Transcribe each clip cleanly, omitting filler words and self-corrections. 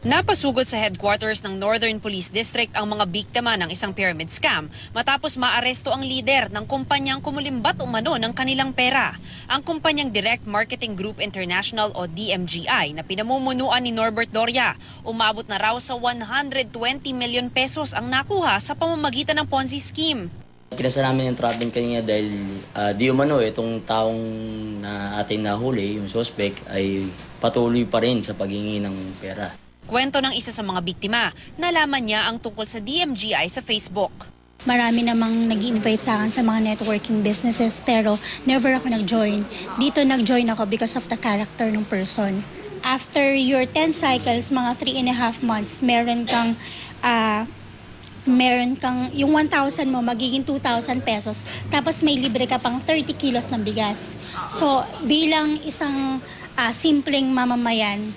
Napasugod sa headquarters ng Northern Police District ang mga biktima ng isang pyramid scam matapos maaresto ang lider ng kumpanyang kumulimbat umano ng kanilang pera. Ang kumpanyang Direct Marketing Group International o DMGI na pinamumunuan ni Norbert Doria, umabot na raw sa 120 million pesos ang nakuha sa pamamagitan ng Ponzi scheme. Kinasa namin yung tracking kanina dahil di umano itong taong na ating nahuli, yung suspect, ay patuloy pa rin sa paghingi ng pera. Kwento ng isa sa mga biktima, nalaman niya ang tungkol sa DMGI sa Facebook. Marami namang nag-invite sa akin sa mga networking businesses pero never ako nag-join. Dito nag-join ako because of the character ng person. After your 10 cycles, mga 3.5 months, meron kang yung 1,000 mo magiging 2,000 pesos tapos may libre ka pang 30 kilos ng bigas. So bilang isang simpleng mamamayan,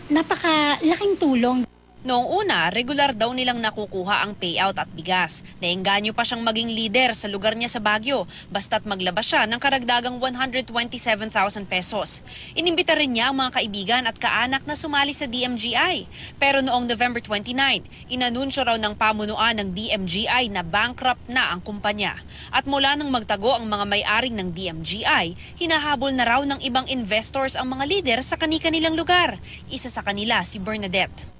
napakalaking tulong. Noong una, regular daw nilang nakukuha ang payout at bigas. Naengganyo pa siyang maging leader sa lugar niya sa Baguio basta't maglabas siya ng karagdagang 127,000 pesos. Inimbita rin niya ang mga kaibigan at kaanak na sumali sa DMGI. Pero noong November 29, inanunsyo raw ng pamunuan ng DMGI na bankrupt na ang kumpanya. At mula nang magtago ang mga may-aring ng DMGI, hinahabol na raw ng ibang investors ang mga leader sa kani-kanilang lugar. Isa sa kanila si Bernadette.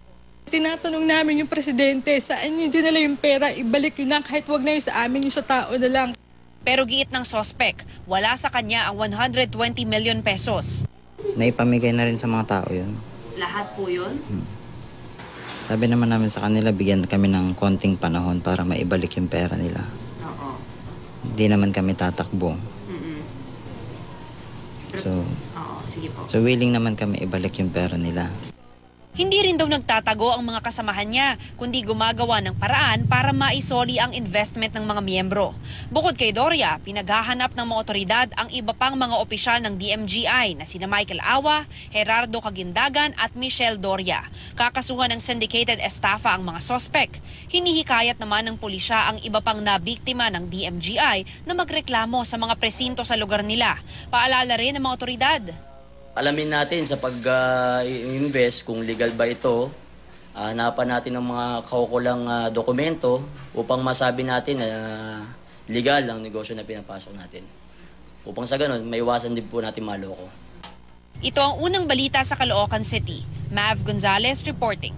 Tinatanong namin yung presidente, saan nyo dinala yung pera, ibalik yun lang kahit wag na yun sa amin, yung sa tao na lang. Pero giit ng sospek, wala sa kanya ang 120 million pesos. Naipamigay na rin sa mga tao yun. Lahat po yun? Sabi naman namin sa kanila, bigyan kami ng konting panahon para maibalik yung pera nila. Oo. Hindi naman kami tatakbo. Sige po. So willing naman kami ibalik yung pera nila. Hindi rin daw nagtatago ang mga kasamahan niya, kundi gumagawa ng paraan para maisoli ang investment ng mga miyembro. Bukod kay Doria, pinaghahanap ng mga otoridad ang iba pang mga opisyal ng DMGI na sina Michael Awa, Gerardo Caguindagan at Michelle Doria. Kakasuhan ng syndicated estafa ang mga sospek. Hinihikayat naman ng pulisya ang iba pang nabiktima ng DMGI na magreklamo sa mga presinto sa lugar nila. Paalala rin ng mga otoridad. Alamin natin sa pag-invest kung legal ba ito, hanapan natin ng mga kaukulang dokumento upang masabi natin na legal ang negosyo na pinapasok natin. Upang sa ganun, maiwasan din po natin maloko. Ito ang unang balita sa Caloocan City. Mav Gonzalez reporting.